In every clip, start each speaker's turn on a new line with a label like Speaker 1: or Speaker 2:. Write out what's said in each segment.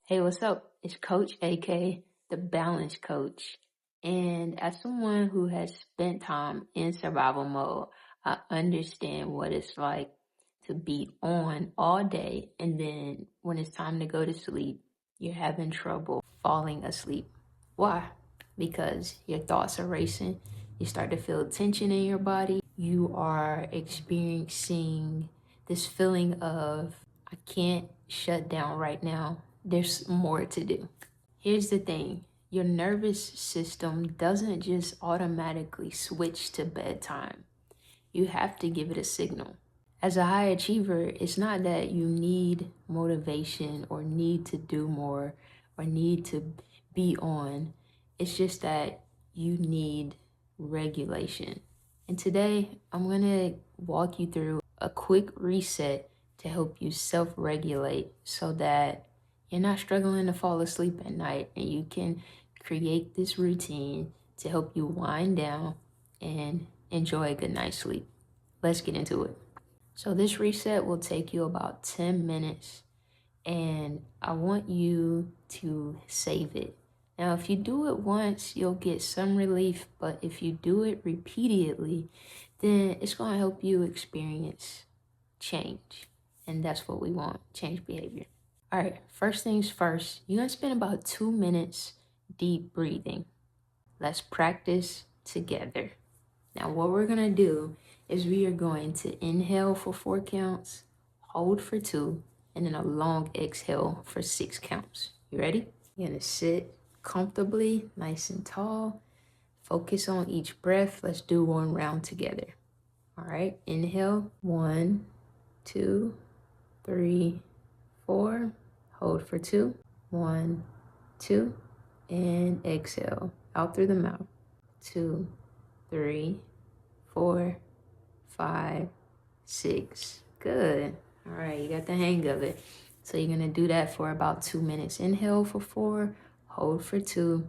Speaker 1: Hey, what's up? It's Coach AK, the Balance Coach. And as someone who has spent time in survival mode, I understand what it's like to be on all day. And then when it's time to go to sleep, you're having trouble falling asleep. Why? Because your thoughts are racing. You start to feel tension in your body. You are experiencing this feeling of, I can't shut down right now. There's more to do. Here's the thing. Your nervous system doesn't just automatically switch to bedtime. You have to give it a signal. As a high achiever, it's not that you need motivation or need to do more or need to be on. It's just that you need regulation. And today, I'm going to walk you through a quick reset to help you self-regulate so that you're not struggling to fall asleep at night and you can create this routine to help you wind down and enjoy a good night's sleep. Let's get into it. So this reset will take you about 10 minutes and I want you to save it. Now, if you do it once, you'll get some relief, but if you do it repeatedly, then it's going to help you experience change. And that's what we want, change behavior. All right, first things first, you're going to spend about 2 minutes deep breathing. Let's practice together. Now, what we're going to do is we are going to inhale for 4 counts, hold for 2, and then a long exhale for 6 counts. You ready? You're going to sit comfortably, nice and tall. Focus on each breath. Let's do one round together. All right, inhale, 1, 2, 3, 4. Hold for 2, 1, 2, and exhale out through the mouth. 2, 3, 4, 5, 6. Good. All right, you got the hang of it. So you're gonna do that for about 2 minutes. Inhale for 4, hold for 2,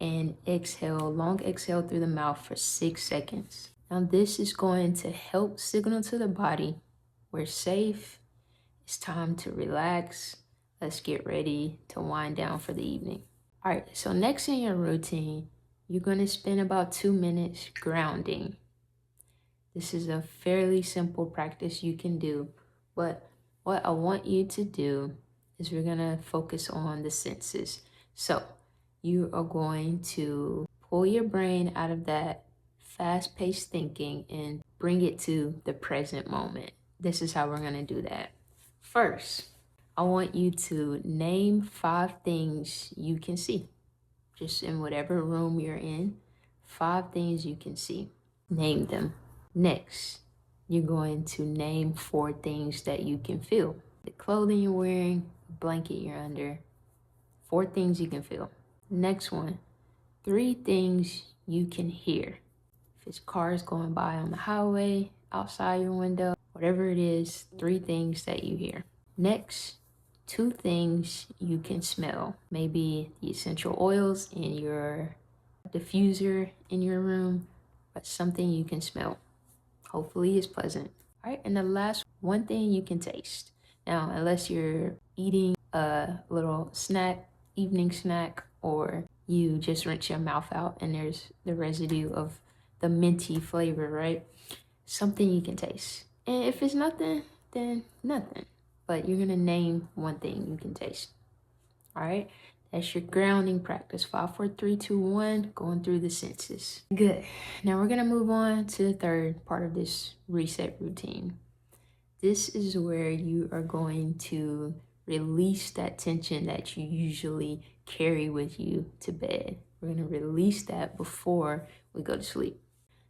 Speaker 1: and exhale, long exhale through the mouth for 6 seconds. Now this is going to help signal to the body, we're safe, it's time to relax. Let's get ready to wind down for the evening. All right, so next in your routine, you're gonna spend about 2 minutes grounding. This is a fairly simple practice you can do, but what I want you to do is we're gonna focus on the senses. So you are going to pull your brain out of that fast-paced thinking and bring it to the present moment. This is how we're gonna do that. First, I want you to name 5 things you can see. Just in whatever room you're in, 5 things you can see. Name them. Next, you're going to name 4 things that you can feel. The clothing you're wearing, the blanket you're under, 4 things you can feel. Next one, 3 things you can hear. If it's cars going by on the highway, outside your window, whatever it is, 3 things that you hear. Next, 2 things you can smell. Maybe the essential oils in your diffuser in your room, but something you can smell. Hopefully it's pleasant. All right, and the last one thing you can taste. Now, unless you're eating a little snack, evening snack, or you just rinse your mouth out and there's the residue of the minty flavor, right? Something you can taste. And if it's nothing, then nothing. But you're gonna name one thing you can taste. All right, that's your grounding practice. 5, 4, 3, 2, 1, going through the senses. Good. Now we're gonna move on to the third part of this reset routine. This is where you are going to release that tension that you usually carry with you to bed. We're gonna release that before we go to sleep.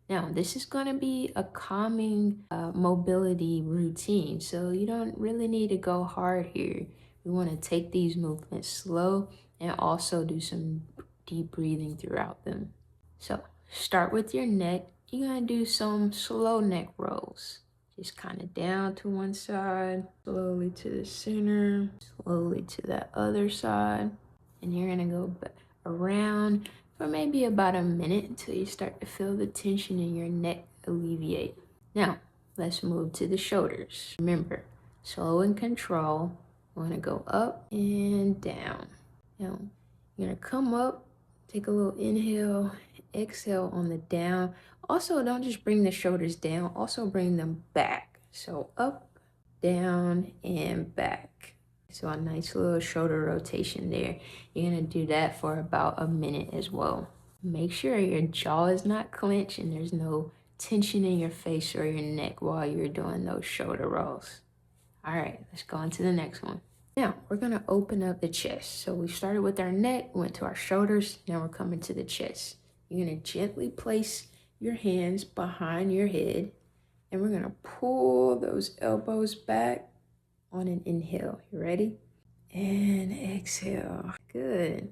Speaker 1: Now, this is going to be a calming mobility routine, so you don't really need to go hard here. We want to take these movements slow and also do some deep breathing throughout them. So start with your neck. You're going to do some slow neck rolls. Just kind of down to one side, slowly to the center, slowly to that other side. And you're going to go around for maybe about a minute until you start to feel the tension in your neck alleviate. Now, let's move to the shoulders. Remember, slow and control. You want to go up and down. Now, you're going to come up, take a little inhale, exhale on the down. Also, don't just bring the shoulders down, also bring them back. So up, down, and back. So a nice little shoulder rotation there. You're going to do that for about a minute as well. Make sure your jaw is not clenched and there's no tension in your face or your neck while you're doing those shoulder rolls. All right, let's go on to the next one. Now, we're gonna open up the chest. So we started with our neck, went to our shoulders, now we're coming to the chest. You're gonna gently place your hands behind your head, and we're gonna pull those elbows back on an inhale. You ready? And exhale. Good.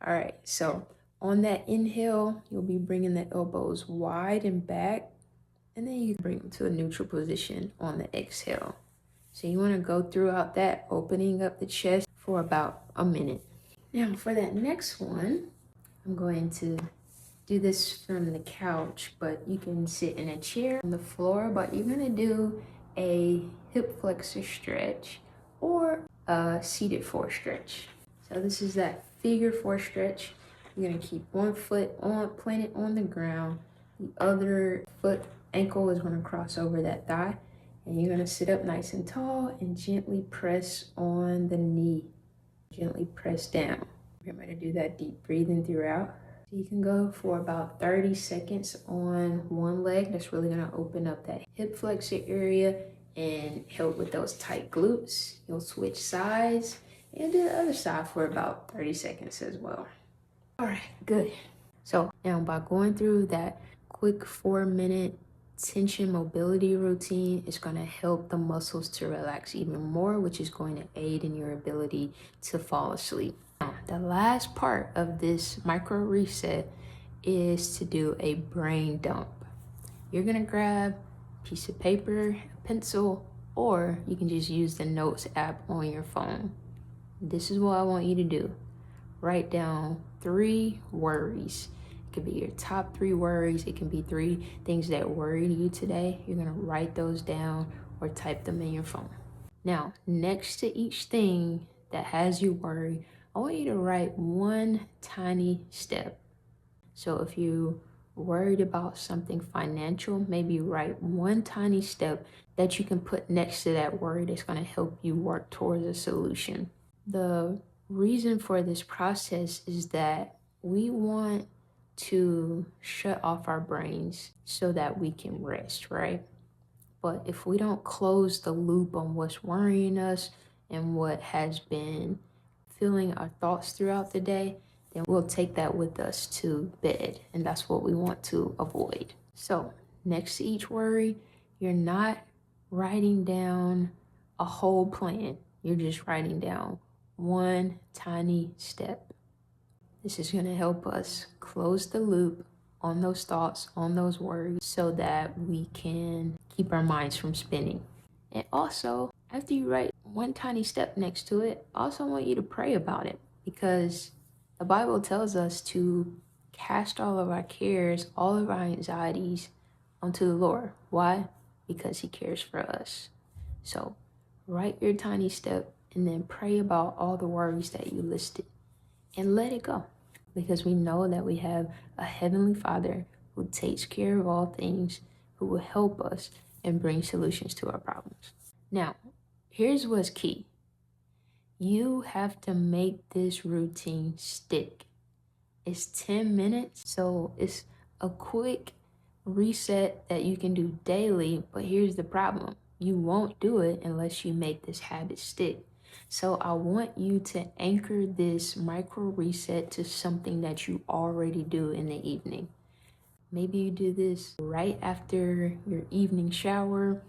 Speaker 1: All right, so on that inhale, you'll be bringing the elbows wide and back, and then you bring them to a neutral position on the exhale. So you want to go throughout that, opening up the chest for about a minute. Now for that next one, I'm going to do this from the couch, but you can sit in a chair on the floor, but you're going to do a hip flexor stretch or a seated four stretch. So this is that figure four stretch. You're going to keep one foot planted on the ground. The other foot ankle is going to cross over that thigh. And you're going to sit up nice and tall and gently press on the knee. Gently press down. We're going to do that deep breathing throughout. So you can go for about 30 seconds on one leg. That's really going to open up that hip flexor area and help with those tight glutes. You'll switch sides and do the other side for about 30 seconds as well. All right, good. So now by going through that quick 4-minute tension mobility routine, is going to help the muscles to relax even more, which is going to aid in your ability to fall asleep. Now, the last part of this micro reset is to do a brain dump. You're going to grab a piece of paper, a pencil, or you can just use the Notes app on your phone. This is what I want you to do. Write down 3 worries. It could be your top 3 worries. It can be 3 things that worried you today. You're gonna write those down or type them in your phone. Now, next to each thing that has you worried, I want you to write one tiny step. So if you worried about something financial, maybe write one tiny step that you can put next to that worry that's gonna help you work towards a solution. The reason for this process is that we want to shut off our brains so that we can rest, right? But if we don't close the loop on what's worrying us and what has been filling our thoughts throughout the day, then we'll take that with us to bed. And that's what we want to avoid. So next to each worry, you're not writing down a whole plan. You're just writing down one tiny step. This is going to help us close the loop on those thoughts, on those worries, so that we can keep our minds from spinning. And also, after you write one tiny step next to it, I also want you to pray about it, because the Bible tells us to cast all of our cares, all of our anxieties onto the Lord. Why? Because He cares for us. So write your tiny step and then pray about all the worries that you listed and let it go, because we know that we have a Heavenly Father who takes care of all things, who will help us and bring solutions to our problems. Now, here's what's key. You have to make this routine stick. It's 10 minutes, so it's a quick reset that you can do daily, but here's the problem. You won't do it unless you make this habit stick. So I want you to anchor this micro reset to something that you already do in the evening. Maybe you do this right after your evening shower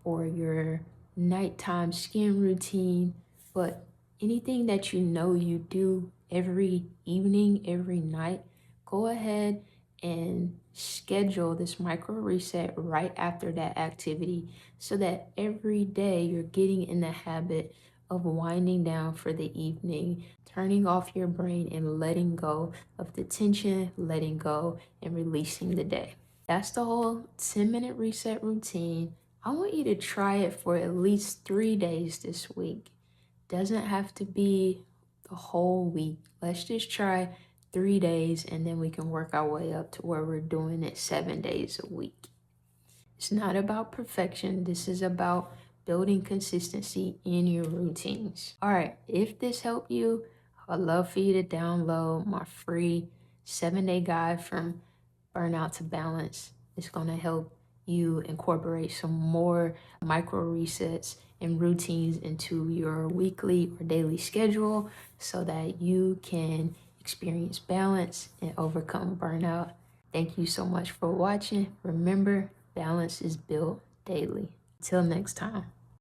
Speaker 1: or your nighttime skin routine, but anything that you know you do every evening, every night, go ahead and schedule this micro reset right after that activity so that every day you're getting in the habit of winding down for the evening, turning off your brain and letting go of the tension, letting go and releasing the day. That's the whole 10-minute reset routine. I want you to try it for at least 3 days this week. doesn't have to be the whole week. Let's just try 3 days, and then we can work our way up to where we're doing it 7 days a week. It's not about perfection. This is about building consistency in your routines. All right, if this helped you, I'd love for you to download my free 7-day guide from burnout to balance. It's going to help you incorporate some more micro resets and routines into your weekly or daily schedule so that you can experience balance and overcome burnout. Thank you so much for watching. Remember, balance is built daily. Until next time.